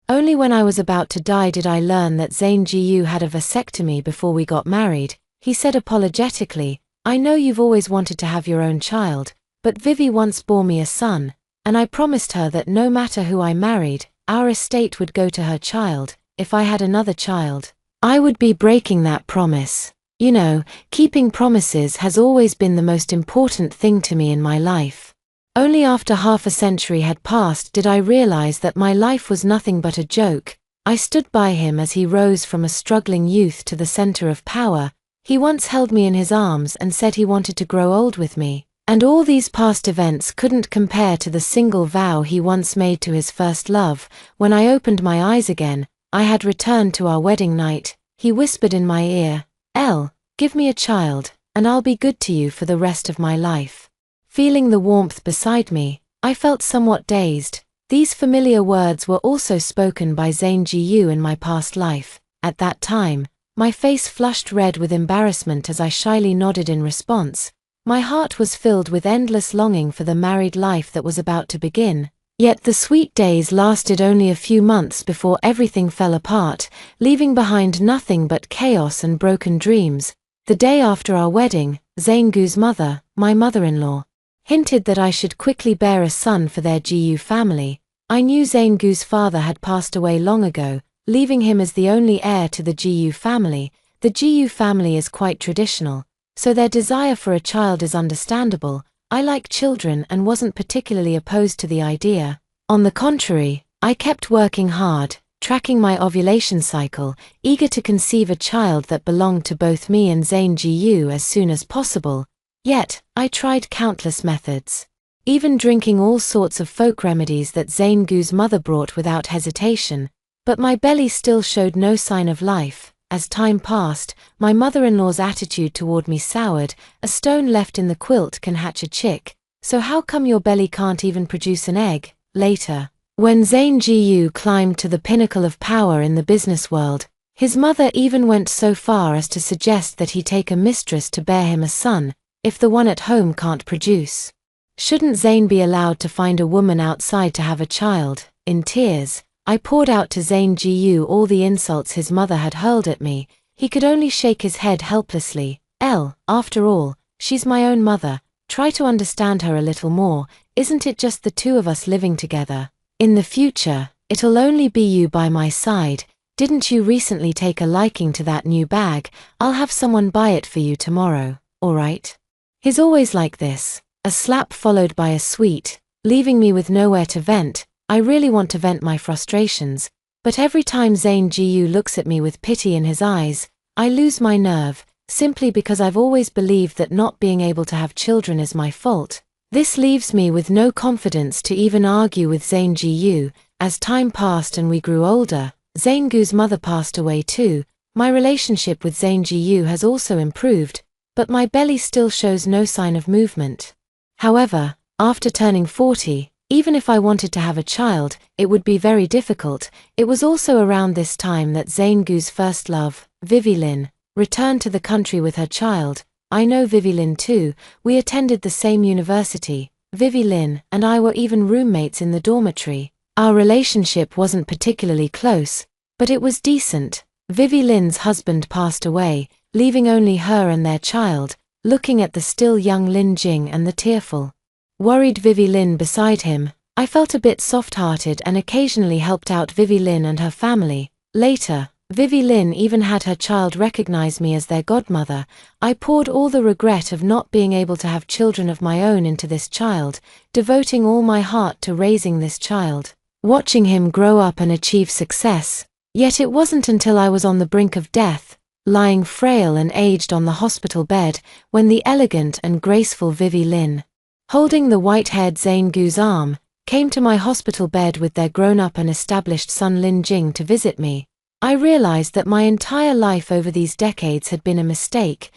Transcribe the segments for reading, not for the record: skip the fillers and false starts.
Only when I was about to die did I learn that Zain Jiyu had a vasectomy before we got married. He said apologetically, "I know you've always wanted to have your own child, but Vivi once bore me a son, and I promised her that no matter who I married, our estate would go to her child. If I had another child, I would be breaking that promise. You know, keeping promises has always been the most important thing to me in my life." Only after half a century had passed did I realize that my life was nothing but a joke. I stood by him as he rose from a struggling youth to the center of power. He once held me in his arms and said he wanted to grow old with me. And all these past events couldn't compare to the single vow he once made to his first love. When I opened my eyes again, I had returned to our wedding night. He whispered in my ear, "Elle, give me a child, and I'll be good to you for the rest of my life." Feeling the warmth beside me, I felt somewhat dazed. These familiar words were also spoken by Zain Jiyu in my past life. At that time, my face flushed red with embarrassment as I shyly nodded in response. My heart was filled with endless longing for the married life that was about to begin. Yet the sweet days lasted only a few months before everything fell apart, leaving behind nothing but chaos and broken dreams. The day after our wedding, Zain Gu's mother, my mother-in-law, hinted that I should quickly bear a son for their Jiyu family. I knew Zain Gu's father had passed away long ago, leaving him as the only heir to the Jiyu family. The Jiyu family is quite traditional, so their desire for a child is understandable. I like children and wasn't particularly opposed to the idea. On the contrary, I kept working hard, tracking my ovulation cycle, eager to conceive a child that belonged to both me and Zain Jiyu as soon as possible. Yet, I tried countless methods. Even drinking all sorts of folk remedies that Zain Gu's mother brought without hesitation. But my belly still showed no sign of life. As time passed, my mother-in-law's attitude toward me soured. "A stone left in the quilt can hatch a chick, so how come your belly can't even produce an egg?" Later, when Zain Jiyu climbed to the pinnacle of power in the business world, his mother even went so far as to suggest that he take a mistress to bear him a son, if the one at home can't produce. Shouldn't Zain be allowed to find a woman outside to have a child? In tears, I poured out to Zain Jiyu all the insults his mother had hurled at me. He could only shake his head helplessly. "Elle, after all, she's my own mother. Try to understand her a little more. Isn't it just the two of us living together? In the future, it'll only be you by my side. Didn't you recently take a liking to that new bag? I'll have someone buy it for you tomorrow, all right?" He's always like this. A slap followed by a sweet, leaving me with nowhere to vent. I really want to vent my frustrations, but every time Zain Jiyu looks at me with pity in his eyes, I lose my nerve, simply because I've always believed that not being able to have children is my fault. This leaves me with no confidence to even argue with Zain Jiyu. As time passed and we grew older, Zain Gu's mother passed away too. My relationship with Zain Jiyu has also improved, but my belly still shows no sign of movement. However, after turning 40, even if I wanted to have a child, it would be very difficult. It was also around this time that Zain Gu's first love, Vivi Lin, returned to the country with her child. I know Vivi Lin too. We attended the same university. Vivi Lin and I were even roommates in the dormitory. Our relationship wasn't particularly close, but it was decent. Vivi Lin's husband passed away, leaving only her and their child. Looking at the still young Lin Jing and the tearful, worried Vivi Lin beside him, I felt a bit soft-hearted and occasionally helped out Vivi Lin and her family. Later, Vivi Lin even had her child recognize me as their godmother. I poured all the regret of not being able to have children of my own into this child, devoting all my heart to raising this child, watching him grow up and achieve success. Yet it wasn't until I was on the brink of death, lying frail and aged on the hospital bed, when the elegant and graceful Vivi Lin, holding the white-haired Zain Gu's arm, came to my hospital bed with their grown-up and established son Lin Jing to visit me. I realized that my entire life over these decades had been a mistake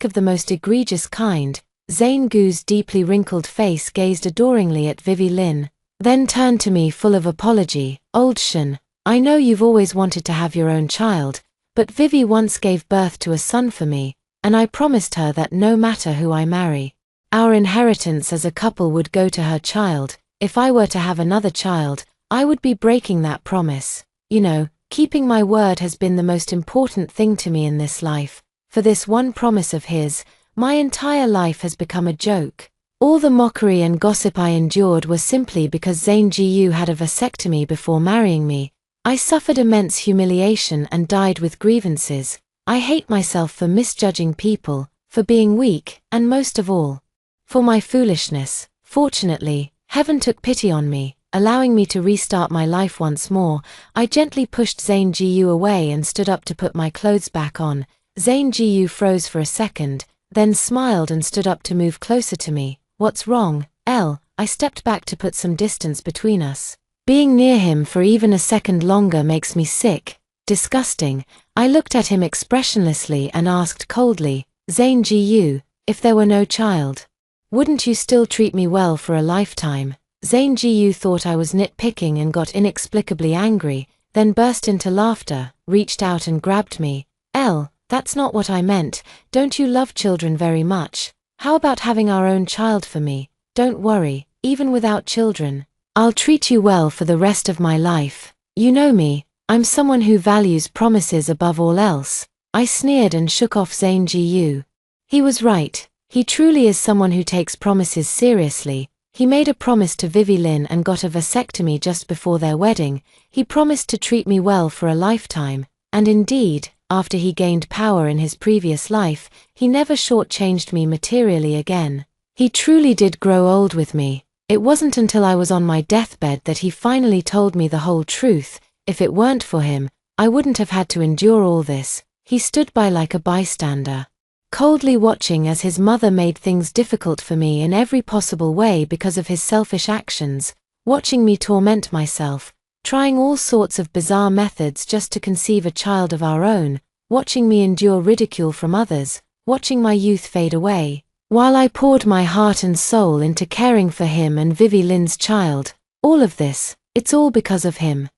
of the most egregious kind. Zain Gu's deeply wrinkled face gazed adoringly at Vivi Lin, then turned to me full of apology. "Old Shen, I know you've always wanted to have your own child, but Vivi once gave birth to a son for me, and I promised her that no matter who I marry, our inheritance as a couple would go to her child. If I were to have another child, I would be breaking that promise. You know, keeping my word has been the most important thing to me in this life. For this one promise of his, my entire life has become a joke. All the mockery and gossip I endured were simply because Zane Gu had a vasectomy before marrying me. I suffered immense humiliation and died with grievances. I hate myself for misjudging people, for being weak, and most of all, for my foolishness. Fortunately, heaven took pity on me, allowing me to restart my life once more. I gently pushed Zane Gu away and stood up to put my clothes back on. Zane Gu froze for a second, then smiled and stood up to move closer to me. What's wrong, Elle? I stepped back to put some distance between us. Being near him for even a second longer makes me sick. Disgusting. I looked at him expressionlessly and asked coldly, Zane Gu, if there were no child, wouldn't you still treat me well for a lifetime? Zane Gu thought I was nitpicking and got inexplicably angry, then burst into laughter, reached out and grabbed me. Elle, that's not what I meant. Don't you love children very much? How about having our own child for me? Don't worry, even without children, I'll treat you well for the rest of my life. You know me, I'm someone who values promises above all else. I sneered and shook off Zane Gu. He was right. He truly is someone who takes promises seriously. He made a promise to Vivi Lin and got a vasectomy just before their wedding. He promised to treat me well for a lifetime. And indeed, after he gained power in his previous life, he never shortchanged me materially again. He truly did grow old with me. It wasn't until I was on my deathbed that he finally told me the whole truth. If it weren't for him, I wouldn't have had to endure all this. He stood by like a bystander, coldly watching as his mother made things difficult for me in every possible way because of his selfish actions, watching me torment myself, trying all sorts of bizarre methods just to conceive a child of our own, watching me endure ridicule from others, watching my youth fade away, while I poured my heart and soul into caring for him and Vivi Lin's child. All of this, it's all because of him.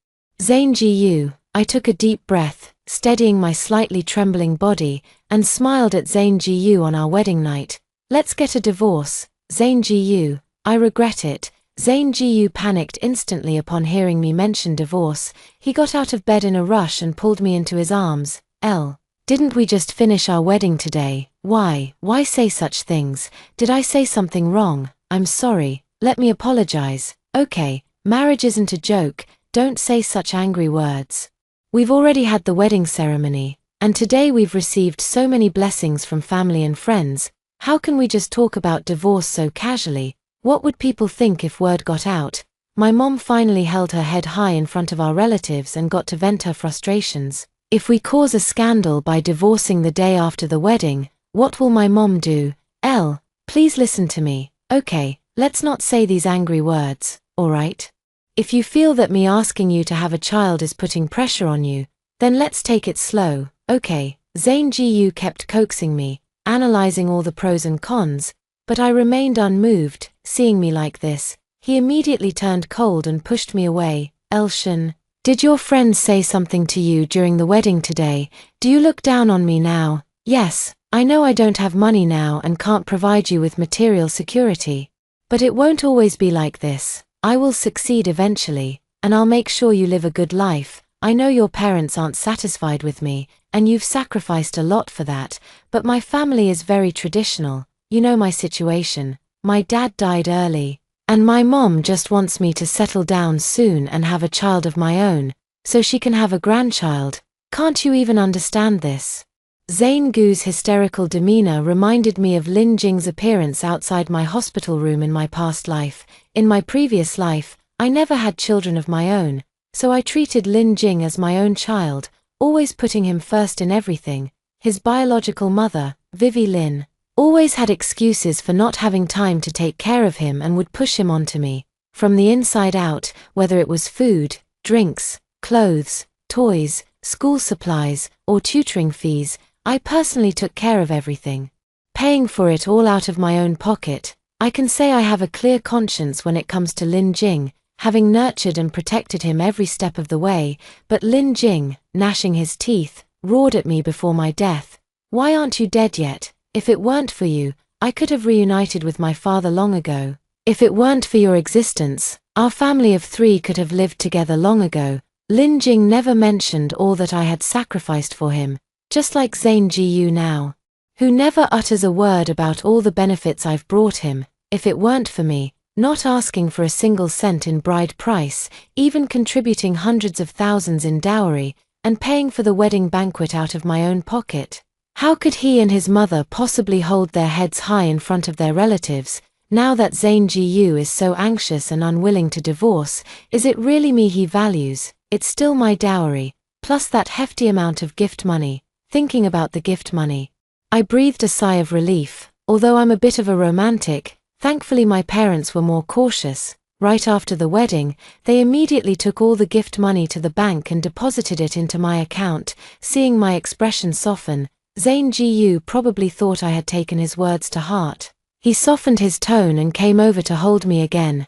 Zane Gu. I took a deep breath, steadying my slightly trembling body, and smiled at Zane Gu on our wedding night. Let's get a divorce, Zane Gu. I regret it. Zane Gu panicked instantly upon hearing me mention divorce. He got out of bed in a rush and pulled me into his arms. Elle, didn't we just finish our wedding today? Why say such things? Did I say something wrong? I'm sorry. Let me apologize. Okay, marriage isn't a joke. Don't say such angry words. We've already had the wedding ceremony, and today we've received so many blessings from family and friends. How can we just talk about divorce so casually? What would people think if word got out? My mom finally held her head high in front of our relatives and got to vent her frustrations. If we cause a scandal by divorcing the day after the wedding, what will my mom do? Elle, please listen to me. Okay, let's not say these angry words, alright? If you feel that me asking you to have a child is putting pressure on you, then let's take it slow, okay? Zane Gu kept coaxing me, analyzing all the pros and cons, but I remained unmoved. Seeing me like this, he immediately turned cold and pushed me away. Elshan, did your friends say something to you during the wedding today? Do you look down on me now? Yes, I know I don't have money now and can't provide you with material security. But it won't always be like this. I will succeed eventually, and I'll make sure you live a good life. I know your parents aren't satisfied with me, and you've sacrificed a lot for that, but my family is very traditional. You know my situation. My dad died early, and my mom just wants me to settle down soon and have a child of my own, so she can have a grandchild. Can't you even understand this? Zane Gu's hysterical demeanor reminded me of Lin Jing's appearance outside my hospital room in my past life. In my previous life, I never had children of my own, so I treated Lin Jing as my own child, always putting him first in everything. His biological mother, Vivi Lin, always had excuses for not having time to take care of him and would push him onto me. From the inside out, whether it was food, drinks, clothes, toys, school supplies, or tutoring fees, I personally took care of everything, paying for it all out of my own pocket. I can say I have a clear conscience when it comes to Lin Jing, having nurtured and protected him every step of the way, but Lin Jing, gnashing his teeth, roared at me before my death. Why aren't you dead yet? If it weren't for you, I could have reunited with my father long ago. If it weren't for your existence, Our family of 3 could have lived together long ago. Lin Jing never mentioned all that I had sacrificed for him, just like Zane Jiyu now, who never utters a word about all the benefits I've brought him. If it weren't for me, not asking for a single cent in bride price, even contributing hundreds of thousands in dowry, and paying for the wedding banquet out of my own pocket, how could he and his mother possibly hold their heads high in front of their relatives? Now that Zane Jiyu is so anxious and unwilling to divorce, is it really me he values? It's still my dowry, plus that hefty amount of gift money. Thinking about the gift money, I breathed a sigh of relief. Although I'm a bit of a romantic, thankfully my parents were more cautious. Right after the wedding, they immediately took all the gift money to the bank and deposited it into my account. Seeing my expression soften, Zane Jiyu probably thought I had taken his words to heart. He softened his tone and came over to hold me again.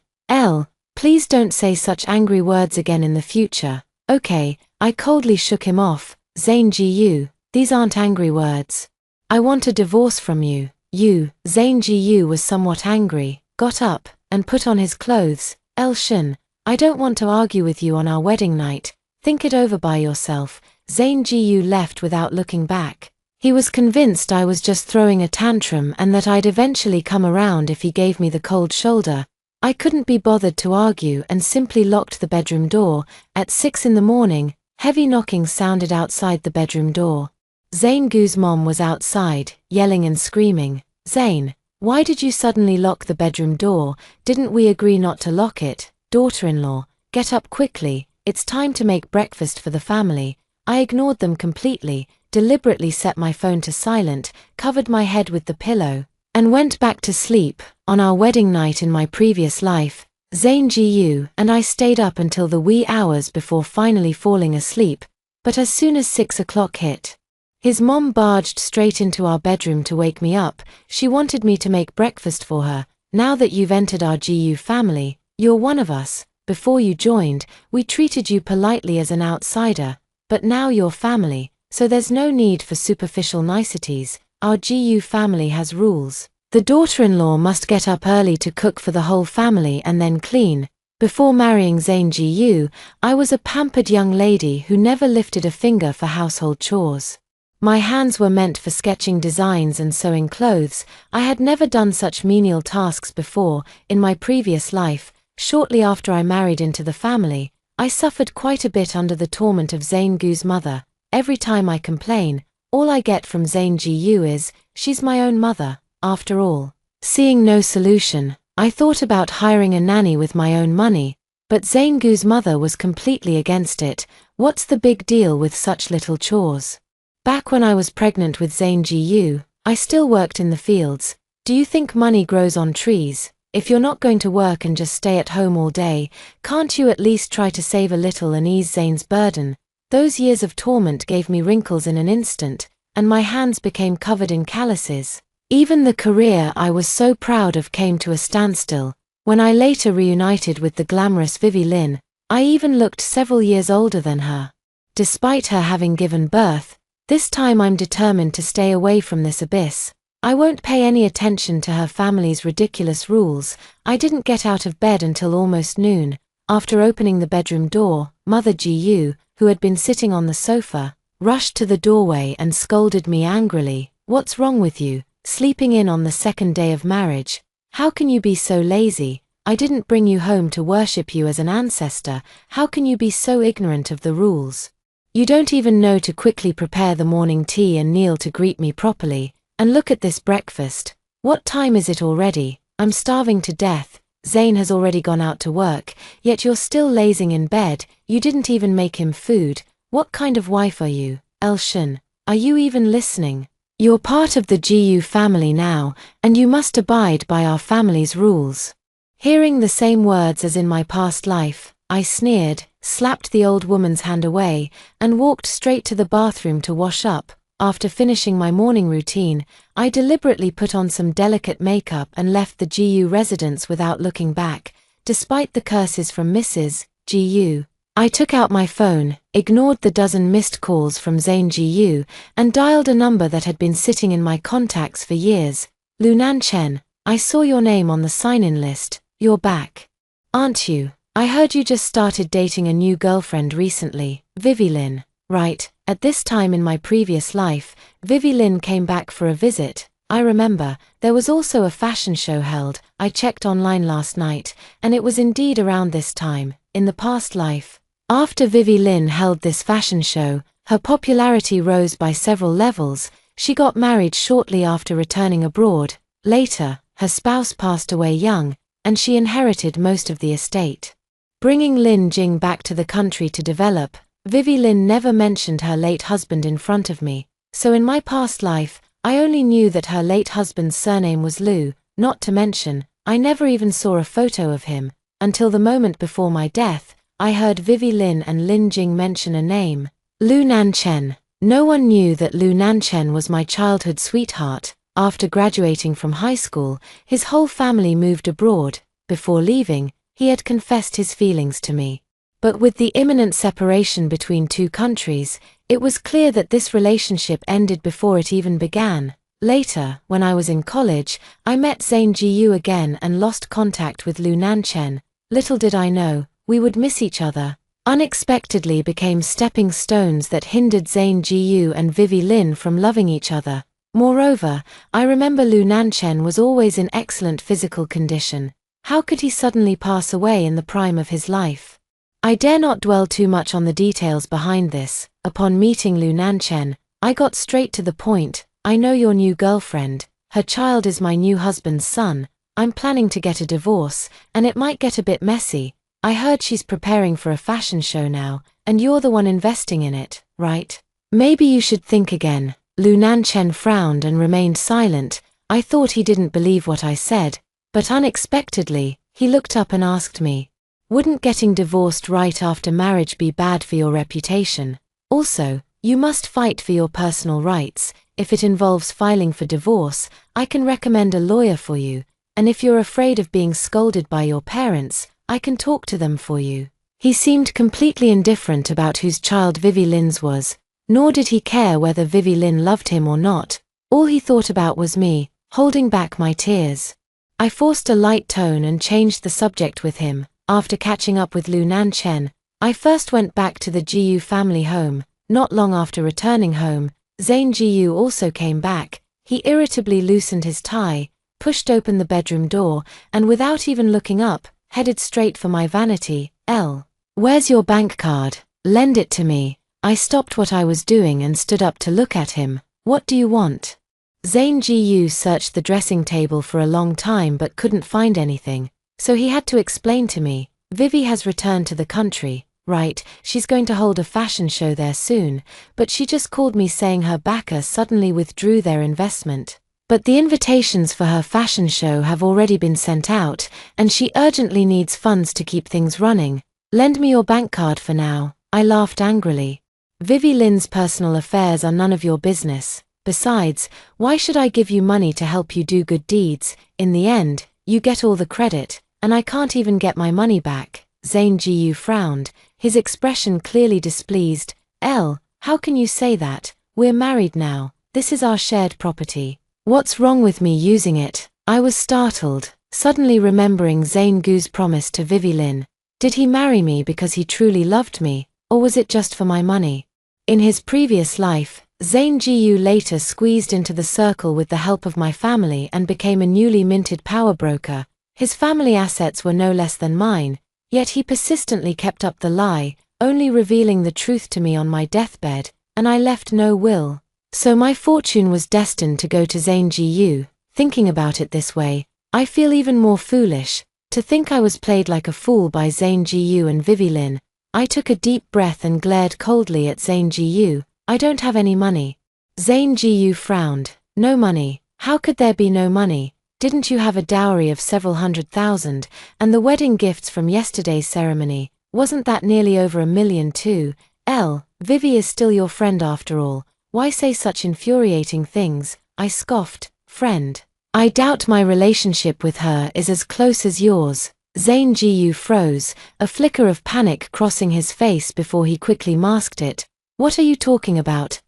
Please don't say such angry words again in the future. Okay, I coldly shook him off. Zane Jiyu, these aren't angry words. I want a divorce from you. Zane Jiyu was somewhat angry, got up, and put on his clothes. Shin, I don't want to argue with you on our wedding night. Think it over by yourself. Zane Jiyu left without looking back. He was convinced I was just throwing a tantrum and that I'd eventually come around if he gave me the cold shoulder. I couldn't be bothered to argue and simply locked the bedroom door. At 6 in the morning, heavy knocking sounded outside the bedroom door. Zane Gu's mom was outside, yelling and screaming. Zane, why did you suddenly lock the bedroom door? Didn't we agree not to lock it? Daughter-in-law, get up quickly, it's time to make breakfast for the family. I ignored them completely, deliberately set my phone to silent, covered my head with the pillow, and went back to sleep. On our wedding night in my previous life, Zane Jiyu and I stayed up until the wee hours before finally falling asleep, but as soon as 6 o'clock hit, his mom barged straight into our bedroom to wake me up. She wanted me to make breakfast for her. Now that you've entered our Jiyu family, you're one of us. Before you joined, we treated you politely as an outsider, but now you're family, so there's no need for superficial niceties. Our Jiyu family has rules. The daughter-in-law must get up early to cook for the whole family and then clean. Before marrying Zane Jiyu, I was a pampered young lady who never lifted a finger for household chores. My hands were meant for sketching designs and sewing clothes. I had never done such menial tasks before. In my previous life, shortly after I married into the family, I suffered quite a bit under the torment of Zane Gu's mother. Every time I complain, all I get from Zane Jiyu is, she's my own mother, after all. Seeing no solution, I thought about hiring a nanny with my own money, but Zane Gu's mother was completely against it. What's the big deal with such little chores? Back when I was pregnant with Zane Jiyu, I still worked in the fields. Do you think money grows on trees? If you're not going to work and just stay at home all day, can't you at least try to save a little and ease Zane's burden? Those years of torment gave me wrinkles in an instant, and my hands became covered in calluses. Even the career I was so proud of came to a standstill. When I later reunited with the glamorous Vivi Lin, I even looked several years older than her. Despite her having given birth, this time I'm determined to stay away from this abyss. I won't pay any attention to her family's ridiculous rules. I didn't get out of bed until almost noon. After opening the bedroom door, Mother Jiyu, who had been sitting on the sofa, rushed to the doorway and scolded me angrily. What's wrong with you? Sleeping in on the second day of marriage? How can you be so lazy? I didn't bring you home to worship you as an ancestor. How can you be so ignorant of the rules? You don't even know to quickly prepare the morning tea and kneel to greet me properly. And look at this breakfast. What time is it already? I'm starving to death. Zane has already gone out to work, yet you're still lazing in bed. You didn't even make him food. What kind of wife are you? Shin, are you even listening? You're part of the Jiyu family now, and you must abide by our family's rules. Hearing the same words as in my past life, I sneered, slapped the old woman's hand away, and walked straight to the bathroom to wash up. After finishing my morning routine, I deliberately put on some delicate makeup and left the Jiyu residence without looking back. Despite the curses from Mrs. Jiyu, I took out my phone, ignored the dozen missed calls from Zane Jiyu, and dialed a number that had been sitting in my contacts for years. Lunan Chen, I saw your name on the sign-in list. You're back. Aren't you? I heard you just started dating a new girlfriend recently, Vivi Lin, right? At this time in my previous life, Vivi Lin came back for a visit. I remember, there was also a fashion show held. I checked online last night, and it was indeed around this time, in the past life. After Vivi Lin held this fashion show, her popularity rose by several levels. She got married shortly after returning abroad. Later, her spouse passed away young, and she inherited most of the estate. Bringing Lin Jing back to the country to develop, Vivi Lin never mentioned her late husband in front of me, so in my past life, I only knew that her late husband's surname was Liu. Not to mention, I never even saw a photo of him. Until the moment before my death, I heard Vivi Lin and Lin Jing mention a name, Lu Nanchen. No one knew that Lu Nanchen was my childhood sweetheart. After graduating from high school, his whole family moved abroad. Before leaving, he had confessed his feelings to me. But with the imminent separation between two countries, it was clear that this relationship ended before it even began. Later, when I was in college, I met Zhang Jiyu again and lost contact with Lu Nanchen. Little did I know, we would miss each other. Unexpectedly became stepping stones that hindered Zhang Jiyu and Vivi Lin from loving each other. Moreover, I remember Lu Nanchen was always in excellent physical condition. How could he suddenly pass away in the prime of his life? I dare not dwell too much on the details behind this. Upon meeting Lu Nanchen, I got straight to the point. I know your new girlfriend. Her child is my new husband's son. I'm planning to get a divorce, and it might get a bit messy. I heard she's preparing for a fashion show now, and you're the one investing in it, right? Maybe you should think again. Lu Nanchen frowned and remained silent. I thought he didn't believe what I said, but unexpectedly, he looked up and asked me, wouldn't getting divorced right after marriage be bad for your reputation? Also, you must fight for your personal rights. If it involves filing for divorce, I can recommend a lawyer for you, and if you're afraid of being scolded by your parents, I can talk to them for you. He seemed completely indifferent about whose child Vivi Lin's was, nor did he care whether Vivi Lin loved him or not. All he thought about was me, holding back my tears. I forced a light tone and changed the subject with him. After catching up with Lu Nanchen, I first went back to the Jiyu family home. Not long after returning home, Zhang Jiyu also came back. He irritably loosened his tie, pushed open the bedroom door, and without even looking up, headed straight for my vanity. Where's your bank card? Lend it to me. I stopped what I was doing and stood up to look at him. What do you want? Zhang Jiyu searched the dressing table for a long time but couldn't find anything, so he had to explain to me. Vivi has returned to the country, right? She's going to hold a fashion show there soon, but she just called me saying her backer suddenly withdrew their investment. But the invitations for her fashion show have already been sent out, and she urgently needs funds to keep things running. Lend me your bank card for now. I laughed angrily. Vivi Lin's personal affairs are none of your business. Besides, why should I give you money to help you do good deeds? In the end, you get all the credit, and I can't even get my money back. Zhang Jiyu frowned, his expression clearly displeased. How can you say that? We're married now. This is our shared property. What's wrong with me using it? I was startled, suddenly remembering Zhang Gu's promise to Vivi Lin. Did he marry me because he truly loved me, or was it just for my money? In his previous life, Zhang Jiyu later squeezed into the circle with the help of my family and became a newly minted power broker. His family assets were no less than mine, yet he persistently kept up the lie, only revealing the truth to me on my deathbed, and I left no will. So my fortune was destined to go to Zhang Jiyu. Thinking about it this way, I feel even more foolish. To think I was played like a fool by Zhang Jiyu and Vivi Lin. I took a deep breath and glared coldly at Zhang Jiyu. I don't have any money. Zhang Jiyu frowned. No money? How could there be no money? Didn't you have a dowry of several 100,000, and the wedding gifts from yesterday's ceremony? Wasn't that nearly over 1 million too? Vivi is still your friend after all. Why say such infuriating things? I scoffed. Friend. I doubt my relationship with her is as close as yours. Zhang Jiyu froze, a flicker of panic crossing his face before he quickly masked it. What are you talking about,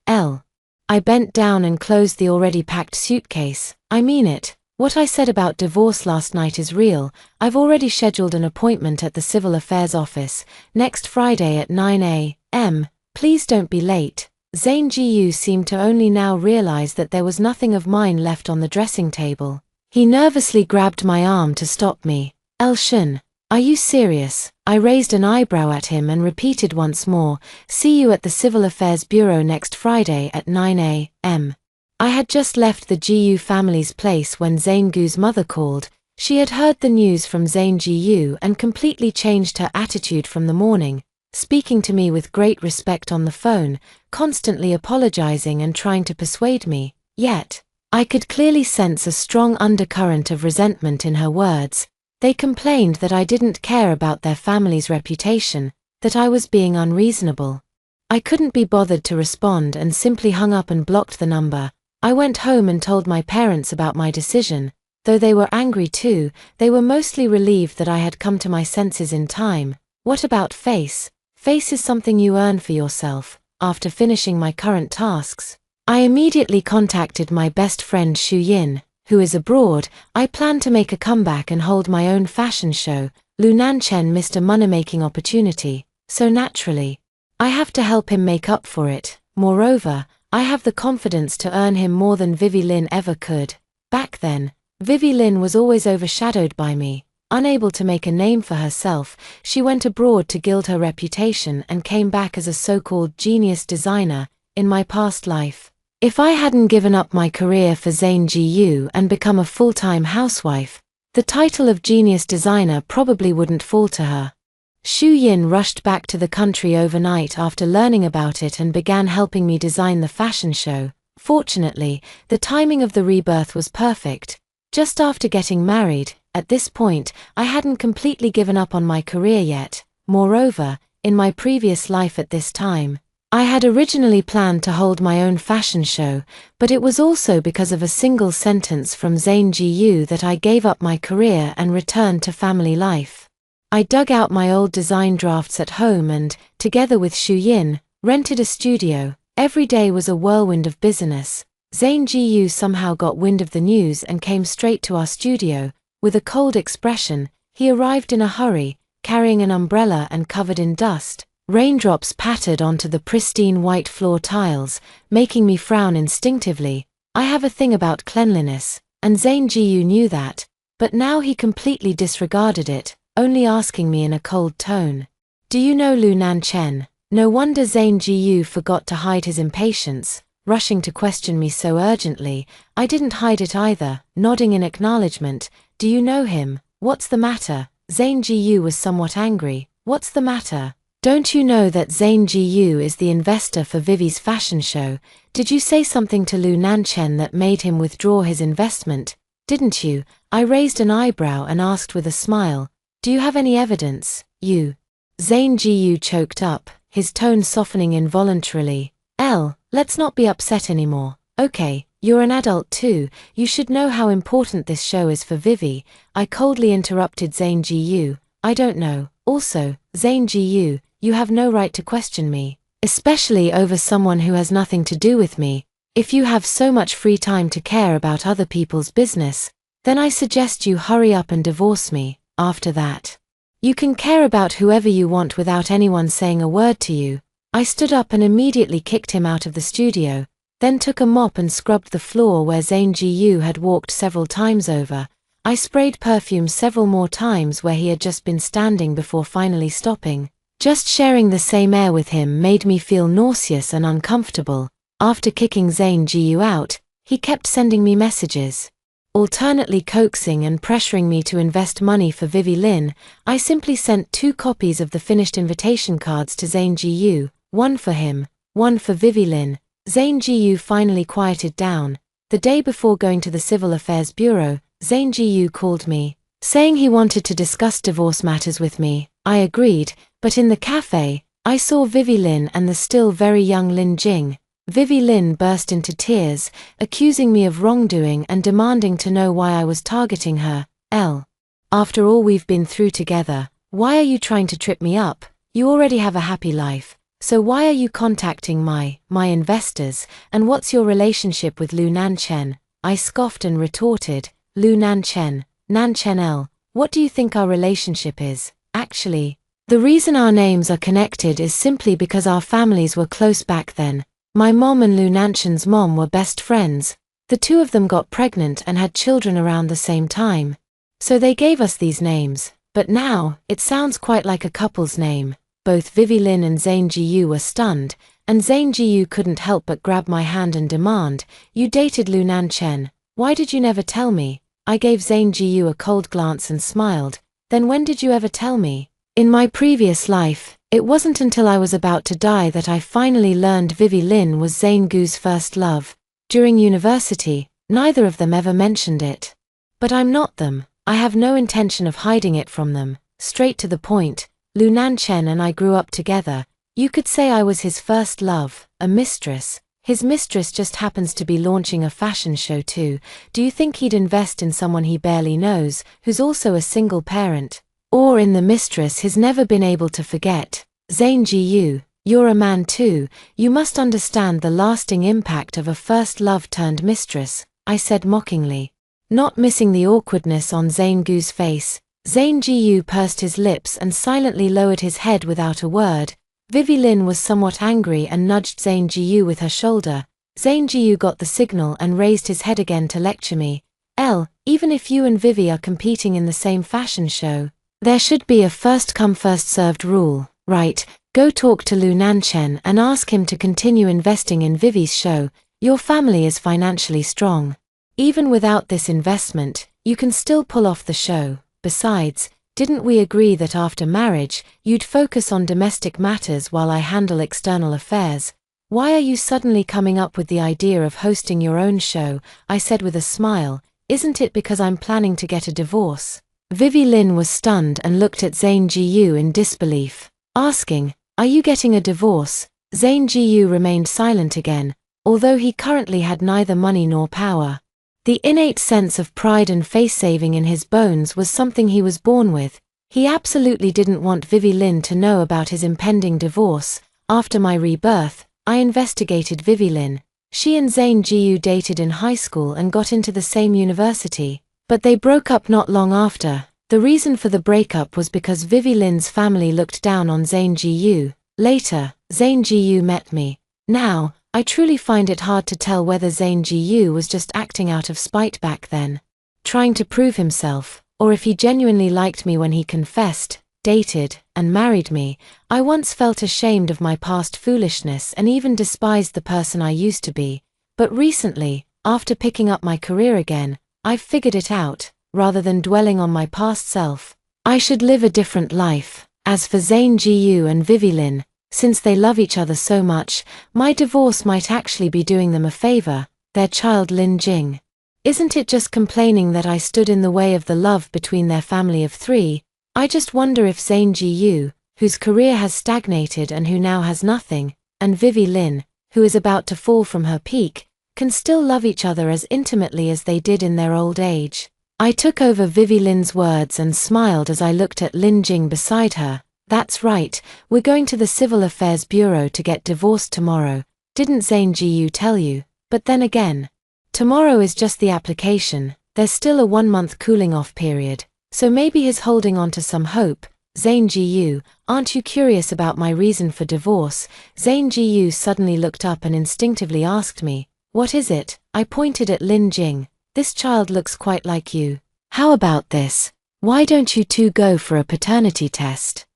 I bent down and closed the already packed suitcase. I mean it. What I said about divorce last night is real. I've already scheduled an appointment at the Civil Affairs office, next Friday at 9 a.m. Please don't be late. Zane Ji seemed to only now realize that there was nothing of mine left on the dressing table. He nervously grabbed my arm to stop me. Shun, are you serious? I raised an eyebrow at him and repeated once more, see you at the Civil Affairs Bureau next Friday at 9 a.m. I had just left the Gu family's place when Zane Gu's mother called. She had heard the news from Zane Gu and completely changed her attitude from the morning, speaking to me with great respect on the phone, constantly apologizing and trying to persuade me. Yet, I could clearly sense a strong undercurrent of resentment in her words. They complained that I didn't care about their family's reputation, that I was being unreasonable. I couldn't be bothered to respond and simply hung up and blocked the number. I went home and told my parents about my decision. Though they were angry too, they were mostly relieved that I had come to my senses in time. What about face? Face is something you earn for yourself. After finishing my current tasks, I immediately contacted my best friend Shu Yin, who is abroad. I plan to make a comeback and hold my own fashion show. Lu Nanchen missed a money-making opportunity, so naturally, I have to help him make up for it. Moreover, I have the confidence to earn him more than Vivi Lin ever could. Back then, Vivi Lin was always overshadowed by me. Unable to make a name for herself, she went abroad to gild her reputation and came back as a so-called genius designer. In my past life, if I hadn't given up my career for Zane Gu and become a full-time housewife, the title of genius designer probably wouldn't fall to her. Shu Yin rushed back to the country overnight after learning about it and began helping me design the fashion show. Fortunately, the timing of the rebirth was perfect. Just after getting married, at this point, I hadn't completely given up on my career yet. Moreover, in my previous life at this time, I had originally planned to hold my own fashion show, but it was also because of a single sentence from Zane Gu that I gave up my career and returned to family life. I dug out my old design drafts at home and, together with Shu Yin, rented a studio. Every day was a whirlwind of business. Zane Gu somehow got wind of the news and came straight to our studio. With a cold expression, he arrived in a hurry, carrying an umbrella and covered in dust. Raindrops pattered onto the pristine white floor tiles, making me frown instinctively. I have a thing about cleanliness, and Zane Gu knew that, but now he completely disregarded it, only asking me in a cold tone, "Do you know Lu Nanchen?" No wonder Zane Gu forgot to hide his impatience, rushing to question me so urgently. I didn't hide it either, nodding in acknowledgement. "Do you know him? What's the matter?" Zane Gu was somewhat angry. "What's the matter? Don't you know that Zane Gu is the investor for Vivi's fashion show? Did you say something to Lu Nanchen that made him withdraw his investment? Didn't you?" I raised an eyebrow and asked with a smile, "Do you have any evidence?" Zane Gu choked up, his tone softening involuntarily. Let's not be upset anymore. Okay, you're an adult too, you should know how important this show is for Vivi. I coldly interrupted Zane Gu. "I don't know. Also, Zane Gu, you have no right to question me, especially over someone who has nothing to do with me. If you have so much free time to care about other people's business, then I suggest you hurry up and divorce me. After that, you can care about whoever you want without anyone saying a word to you." I stood up and immediately kicked him out of the studio, then took a mop and scrubbed the floor where Zane Gu had walked several times over. I sprayed perfume several more times where he had just been standing before finally stopping. Just sharing the same air with him made me feel nauseous and uncomfortable. After kicking Zane Gu out, he kept sending me messages, alternately coaxing and pressuring me to invest money for Vivi Lin. I simply sent 2 copies of the finished invitation cards to Zane Gu, one for him, one for Vivi Lin. Zane Gu finally quieted down. The day before going to the Civil Affairs Bureau, Zane Gu called me, saying he wanted to discuss divorce matters with me. I agreed, but in the cafe, I saw Vivi Lin and the still very young Lin Jing. Vivi Lin burst into tears, accusing me of wrongdoing and demanding to know why I was targeting her. After all we've been through together, why are you trying to trip me up? You already have a happy life, so why are you contacting my investors, and what's your relationship with Lu Nanchen? I scoffed and retorted, Lu Nanchen, Nanchen L. What do you think our relationship is, actually? The reason our names are connected is simply because our families were close back then. My mom and Lu Nanchen's mom were best friends. The two of them got pregnant and had children around the same time. So they gave us these names, but now, it sounds quite like a couple's name. Both Vivi Lin and Zane Jiyu were stunned, and Zane Jiyu couldn't help but grab my hand and demand, "You dated Lu Nanchen. Why did you never tell me?" I gave Zane Jiyu a cold glance and smiled. "Then when did you ever tell me?" In my previous life, it wasn't until I was about to die that I finally learned Vivi Lin was Zane Gu's first love. During university, neither of them ever mentioned it. But I'm not them. I have no intention of hiding it from them. Straight to the point, Lu Nanchen and I grew up together. You could say I was his first love, a mistress. His mistress just happens to be launching a fashion show too. Do you think he'd invest in someone he barely knows, who's also a single parent? Or in the mistress he's never been able to forget? Zane Jiyu, you're a man too. You must understand the lasting impact of a first love turned mistress, I said mockingly. Not missing the awkwardness on Zane Gu's face, Zane Jiyu pursed his lips and silently lowered his head without a word. Vivi Lin was somewhat angry and nudged Zane Jiyu with her shoulder. Zane Jiyu got the signal and raised his head again to lecture me. Even if you and Vivi are competing in the same fashion show, there should be a first-come first-served rule, right? Go talk to Lu Nanchen and ask him to continue investing in Vivi's show. Your family is financially strong. Even without this investment, you can still pull off the show. Besides, didn't we agree that after marriage, you'd focus on domestic matters while I handle external affairs? Why are you suddenly coming up with the idea of hosting your own show? I said with a smile. Isn't it because I'm planning to get a divorce? Vivi Lin was stunned and looked at Zane Jiyu in disbelief, asking, "Are you getting a divorce?" Zane Jiyu remained silent again, although he currently had neither money nor power. The innate sense of pride and face-saving in his bones was something he was born with. He absolutely didn't want Vivi Lin to know about his impending divorce. After my rebirth, I investigated Vivi Lin. She and Zane Jiyu dated in high school and got into the same university, but they broke up not long after. The reason for the breakup was because Vivi Lin's family looked down on Zane Jiyu. Later, Zane Jiyu met me. Now, I truly find it hard to tell whether Zane Jiyu was just acting out of spite back then, trying to prove himself, or if he genuinely liked me when he confessed, dated, and married me. I once felt ashamed of my past foolishness and even despised the person I used to be. But recently, after picking up my career again, I've figured it out. Rather than dwelling on my past self, I should live a different life. As for Zane Jiyu and Vivi Lin, since they love each other so much, my divorce might actually be doing them a favor. Their child Lin Jing. Isn't it just complaining that I stood in the way of the love between their family of three? I just wonder if Zane Jiyu, whose career has stagnated and who now has nothing, and Vivi Lin, who is about to fall from her peak, can still love each other as intimately as they did in their old age. I took over Vivi Lin's words and smiled as I looked at Lin Jing beside her. That's right, we're going to the Civil Affairs Bureau to get divorced tomorrow. Didn't Zane Jiyu tell you? But then again, tomorrow is just the application. There's still a 1-month cooling off period, so maybe he's holding on to some hope. Zane Jiyu, aren't you curious about my reason for divorce? Zane Jiyu suddenly looked up and instinctively asked me, "What is it?" I pointed at Lin Jing. "This child looks quite like you. How about this? Why don't you two go for a paternity test?"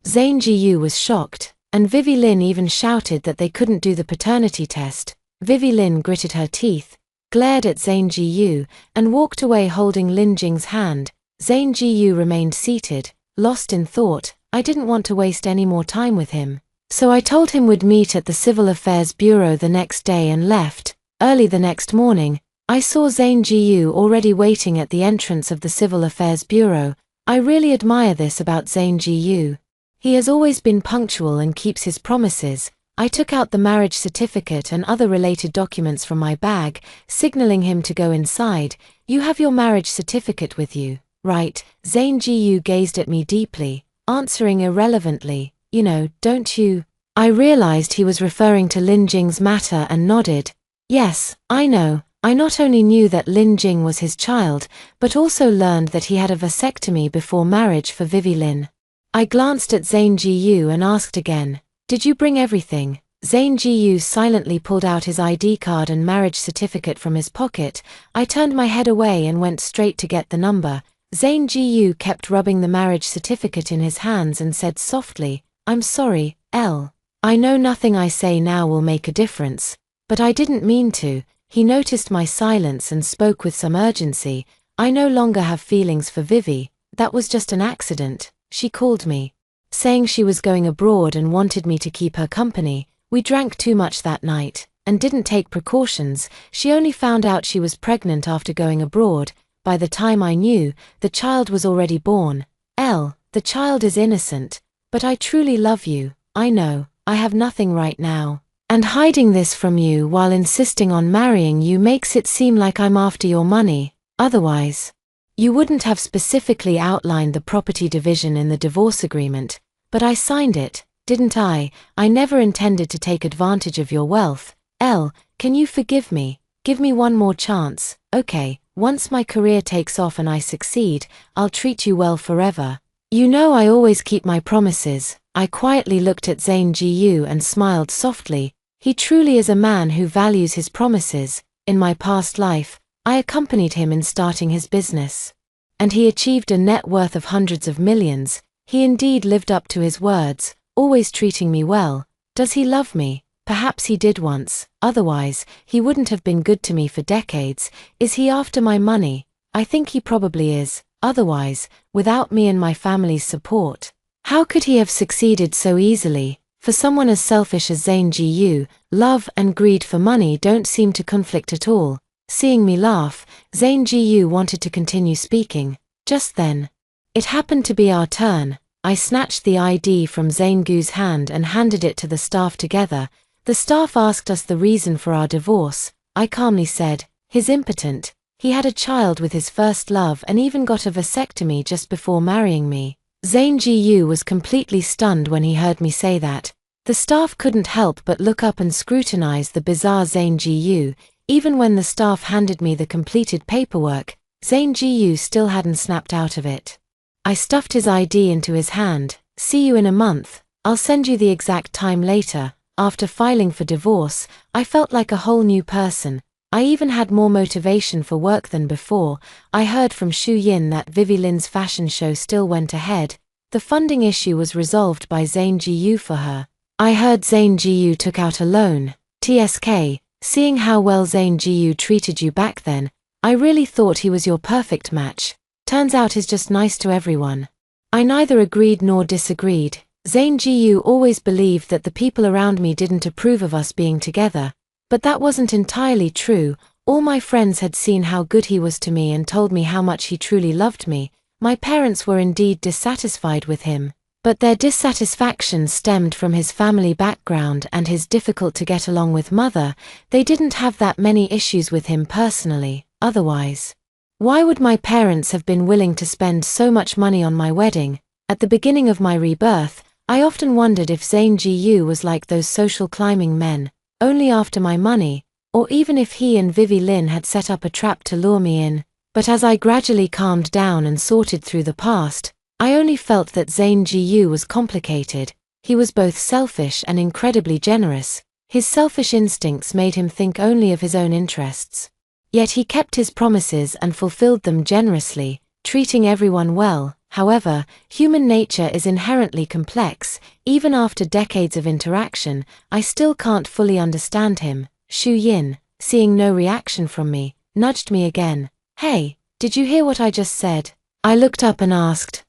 Zane Jiyu was shocked, and Vivi Lin even shouted that they couldn't do the paternity test. Vivi Lin gritted her teeth, glared at Zane Jiyu, and walked away holding Lin Jing's hand. Zane Jiyu remained seated, lost in thought. I didn't want to waste any more time with him, so I told him we'd meet at the Civil Affairs Bureau the next day and left. Early the next morning, I saw Zane Jiyu already waiting at the entrance of the Civil Affairs Bureau. I really admire this about Zane Jiyu. He has always been punctual and keeps his promises. I took out the marriage certificate and other related documents from my bag, signaling him to go inside. "You have your marriage certificate with you, right?" Zane Jiyu gazed at me deeply, answering irrelevantly, "You know, don't you?" I realized he was referring to Lin Jing's matter and nodded. "Yes, I know. I not only knew that Lin Jing was his child, but also learned that he had a vasectomy before marriage for Vivi Lin. I glanced at Zhang Jiyu and asked again, "Did you bring everything?" Zhang Jiyu silently pulled out his ID card and marriage certificate from his pocket. I turned my head away and went straight to get the number. Zhang Jiyu kept rubbing the marriage certificate in his hands and said softly, "I'm sorry, L. I know nothing I say now will make a difference, but I didn't mean to." He noticed my silence and spoke with some urgency. "I no longer have feelings for Vivi. That was just an accident. She called me, saying she was going abroad and wanted me to keep her company. We drank too much that night, and didn't take precautions. She only found out she was pregnant after going abroad. By the time I knew, the child was already born. L. The child is innocent, but I truly love you. I know, I have nothing right now. And hiding this from you while insisting on marrying you makes it seem like I'm after your money. Otherwise, you wouldn't have specifically outlined the property division in the divorce agreement, but I signed it, didn't I? I never intended to take advantage of your wealth. L, can you forgive me? Give me one more chance, okay? Once my career takes off and I succeed, I'll treat you well forever. You know I always keep my promises." I quietly looked at Zhang Jiyu and smiled softly. He truly is a man who values his promises. In my past life, I accompanied him in starting his business, and he achieved a net worth of hundreds of millions. He indeed lived up to his words, always treating me well. Does he love me? Perhaps he did once, otherwise, he wouldn't have been good to me for decades. Is he after my money? I think he probably is, otherwise, without me and my family's support, how could he have succeeded so easily? For someone as selfish as Zhang Jiyu, love and greed for money don't seem to conflict at all. Seeing me laugh, Zhang Jiyu wanted to continue speaking. Just then, it happened to be our turn. I snatched the ID from Zhang Gu's hand and handed it to the staff together. The staff asked us the reason for our divorce. I calmly said, "He's impotent. He had a child with his first love and even got a vasectomy just before marrying me." Zhang Jiyu was completely stunned when he heard me say that. The staff couldn't help but look up and scrutinize the bizarre Zhang Jiyu. Even when the staff handed me the completed paperwork, Zhang Jiyu still hadn't snapped out of it. I stuffed his ID into his hand. "See you in a month. I'll send you the exact time later." After filing for divorce, I felt like a whole new person. I even had more motivation for work than before. I heard from Xu Yin that Vivi Lin's fashion show still went ahead. The funding issue was resolved by Zhang Jiyu for her. I heard Zhang Jiyu took out a loan. TSK, seeing how well Zhang Jiyu treated you back then, I really thought he was your perfect match. Turns out he's just nice to everyone. I neither agreed nor disagreed. Zhang Jiyu always believed that the people around me didn't approve of us being together. But that wasn't entirely true. All my friends had seen how good he was to me and told me how much he truly loved me. My parents were indeed dissatisfied with him, but their dissatisfaction stemmed from his family background and his difficult-to-get-along-with mother. They didn't have that many issues with him personally, otherwise. Why would my parents have been willing to spend so much money on my wedding? At the beginning of my rebirth, I often wondered if Zhang Jiyu was like those social climbing men, only after my money, or even if he and Vivi Lin had set up a trap to lure me in. But as I gradually calmed down and sorted through the past, I only felt that Zhang Jiyu was complicated. He was both selfish and incredibly generous. His selfish instincts made him think only of his own interests. Yet he kept his promises and fulfilled them generously, treating everyone well. However, human nature is inherently complex. Even after decades of interaction, I still can't fully understand him. Xu Yin, seeing no reaction from me, nudged me again. "Hey, did you hear what I just said?" I looked up and asked,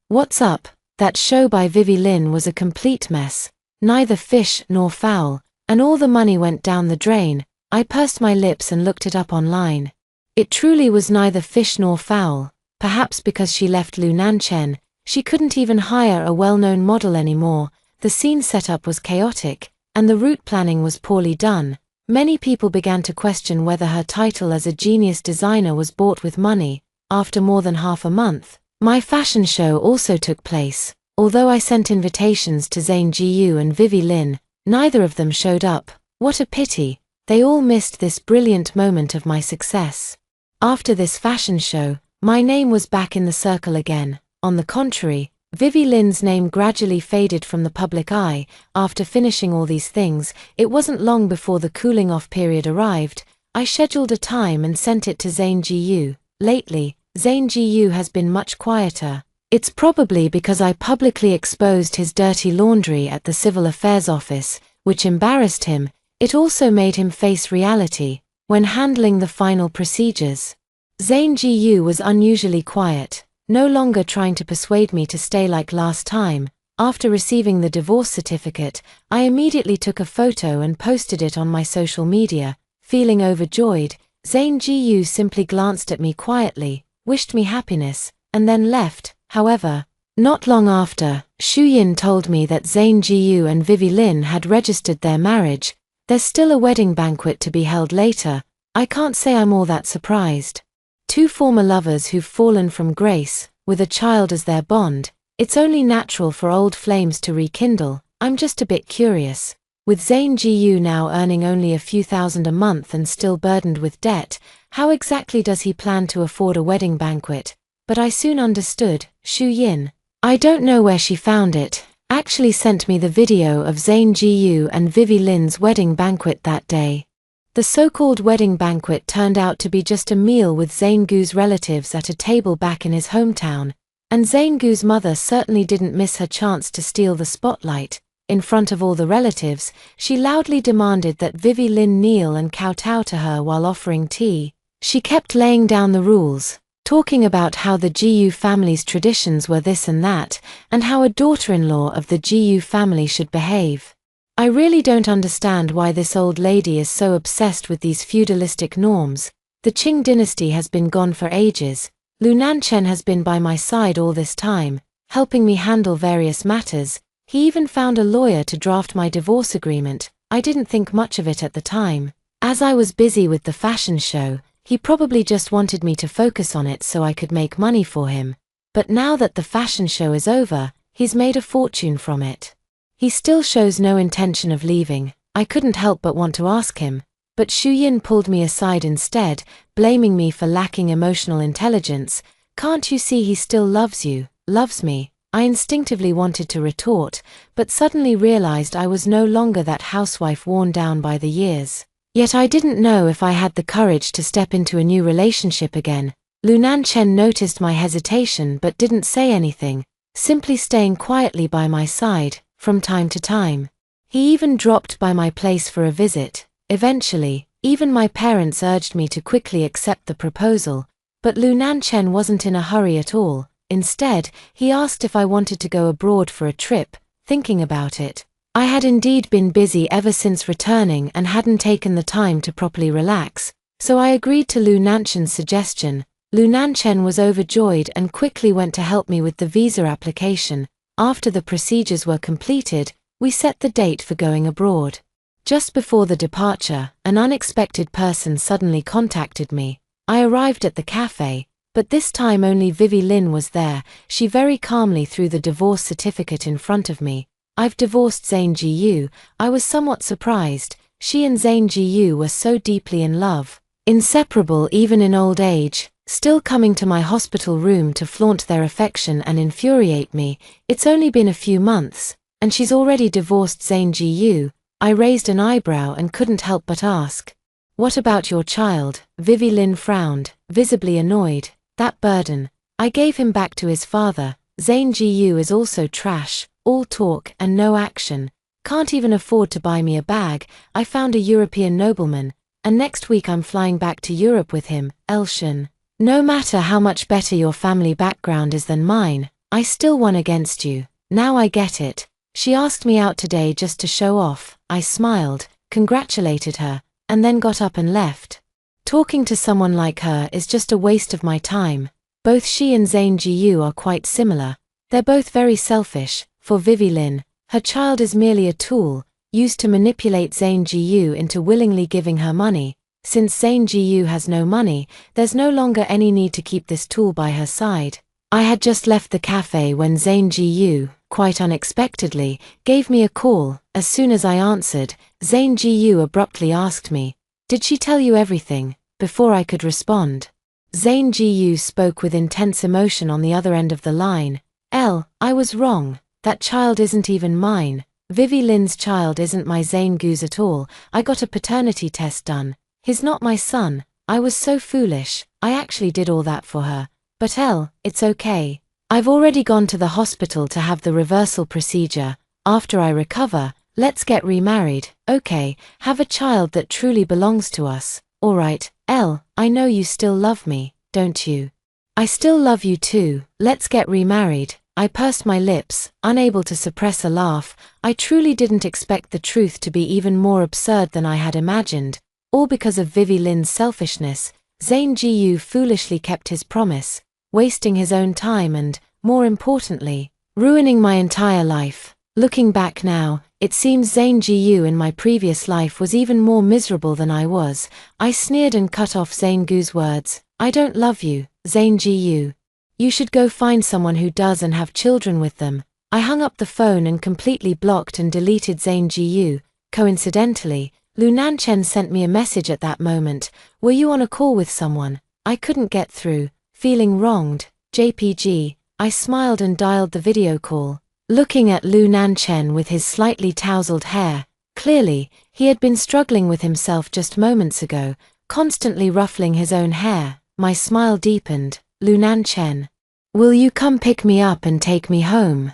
what's up? That show by Vivi Lin was a complete mess. Neither fish nor fowl, and all the money went down the drain. I pursed my lips and looked it up online. It truly was neither fish nor fowl. Perhaps because she left Lu Nanchen, she couldn't even hire a well-known model anymore. The scene setup was chaotic, and the route planning was poorly done. Many people began to question whether her title as a genius designer was bought with money. After more than half a month, my fashion show also took place. Although I sent invitations to Zhang Jiyu and Vivi Lin, neither of them showed up. What a pity. They all missed this brilliant moment of my success. After this fashion show, my name was back in the circle again. On the contrary, Vivi Lin's name gradually faded from the public eye. After finishing all these things, it wasn't long before the cooling off period arrived. I scheduled a time and sent it to Zane GU. Lately, Zane GU has been much quieter. It's probably because I publicly exposed his dirty laundry at the Civil Affairs Office, which embarrassed him. It also made him face reality when handling the final procedures. Zane GU was unusually quiet, no longer trying to persuade me to stay like last time. After receiving the divorce certificate, I immediately took a photo and posted it on my social media. Feeling overjoyed, Zane GU simply glanced at me quietly, wished me happiness, and then left. However, not long after, Shuyin told me that Zane GU and Vivi Lin had registered their marriage. There's still a wedding banquet to be held later. I can't say I'm all that surprised. Two former lovers who've fallen from grace, with a child as their bond. It's only natural for old flames to rekindle. I'm just a bit curious. With Zane GU now earning only a few thousand a month and still burdened with debt, how exactly does he plan to afford a wedding banquet? But I soon understood. Shuyin, I don't know where she found it, actually sent me the video of Zane GU and Vivi Lin's wedding banquet that day. The so-called wedding banquet turned out to be just a meal with Zane GU's relatives at a table back in his hometown, and Zane GU's mother certainly didn't miss her chance to steal the spotlight. In front of all the relatives, she loudly demanded that Vivi Lin kneel and kowtow to her while offering tea. She kept laying down the rules, talking about how the GU family's traditions were this and that, and how a daughter-in-law of the GU family should behave. I really don't understand why this old lady is so obsessed with these feudalistic norms. The Qing dynasty has been gone for ages. Lu Nanchen has been by my side all this time, helping me handle various matters. He even found a lawyer to draft my divorce agreement. I didn't think much of it at the time. As I was busy with the fashion show, he probably just wanted me to focus on it so I could make money for him. But now that the fashion show is over, he's made a fortune from it. He still shows no intention of leaving. I couldn't help but want to ask him, but Shuyin pulled me aside instead, blaming me for lacking emotional intelligence. Can't you see he still loves you, loves me? I instinctively wanted to retort, but suddenly realized I was no longer that housewife worn down by the years. Yet I didn't know if I had the courage to step into a new relationship again. Lu Nanchen noticed my hesitation but didn't say anything, simply staying quietly by my side, from time to time. He even dropped by my place for a visit. Eventually, even my parents urged me to quickly accept the proposal, but Lu Nanchen wasn't in a hurry at all. Instead, he asked if I wanted to go abroad for a trip. Thinking about it, I had indeed been busy ever since returning and hadn't taken the time to properly relax, so I agreed to Lu Nanchen's suggestion. Lu Nanchen was overjoyed and quickly went to help me with the visa application. After the procedures were completed, we set the date for going abroad. Just before the departure, an unexpected person suddenly contacted me. I arrived at the cafe, but this time only Vivi Lin was there. She very calmly threw the divorce certificate in front of me. I've divorced Zane GU. I was somewhat surprised. She and Zane GU were so deeply in love, inseparable even in old age, still coming to my hospital room to flaunt their affection and infuriate me. It's only been a few months, and she's already divorced Zane GU. I raised an eyebrow and couldn't help but ask, "What about your child?" Vivi Lin frowned, visibly annoyed. That burden. I gave him back to his father. Zane GU is also trash, all talk and no action. Can't even afford to buy me a bag. I found a European nobleman, and next week I'm flying back to Europe with him. Elshin. No matter how much better your family background is than mine, I still won against you. Now I get it. She asked me out today just to show off. I smiled, congratulated her, and then got up and left. Talking to someone like her is just a waste of my time. Both she and Zane GU are quite similar. They're both very selfish. For Vivi Lin, her child is merely a tool, used to manipulate Zane GU into willingly giving her money. Since Zane GU has no money, there's no longer any need to keep this tool by her side. I had just left the cafe when Zane GU quite unexpectedly, gave me a call. As soon as I answered, Zane Gu abruptly asked me, "Did she tell you everything?" Before I could respond, Zane Gu spoke with intense emotion on the other end of the line. I was wrong. That child isn't even mine. Vivi Lin's child isn't my Zane Gu's at all. I got a paternity test done. He's not my son. I was so foolish. I actually did all that for her. But it's okay. I've already gone to the hospital to have the reversal procedure. After I recover, let's get remarried, okay? Have a child that truly belongs to us. Alright, I know you still love me, don't you? I still love you too. Let's get remarried. I pursed my lips, unable to suppress a laugh. I truly didn't expect the truth to be even more absurd than I had imagined. All because of Vivi Lin's selfishness, Zane Gu foolishly kept his promise, wasting his own time and, more importantly, ruining my entire life. Looking back now, it seems Zane Gu in my previous life was even more miserable than I was. I sneered and cut off Zane Gu's words. I don't love you, Zane Gu. You should go find someone who does and have children with them. I hung up the phone and completely blocked and deleted Zane Gu. Coincidentally, Lu Nanchen sent me a message at that moment. Were you on a call with someone? I couldn't get through. Feeling wronged, JPG. I smiled and dialed the video call. Looking at Lu Nanchen with his slightly tousled hair, clearly, he had been struggling with himself just moments ago, constantly ruffling his own hair. My smile deepened. Lu Nanchen, will you come pick me up and take me home?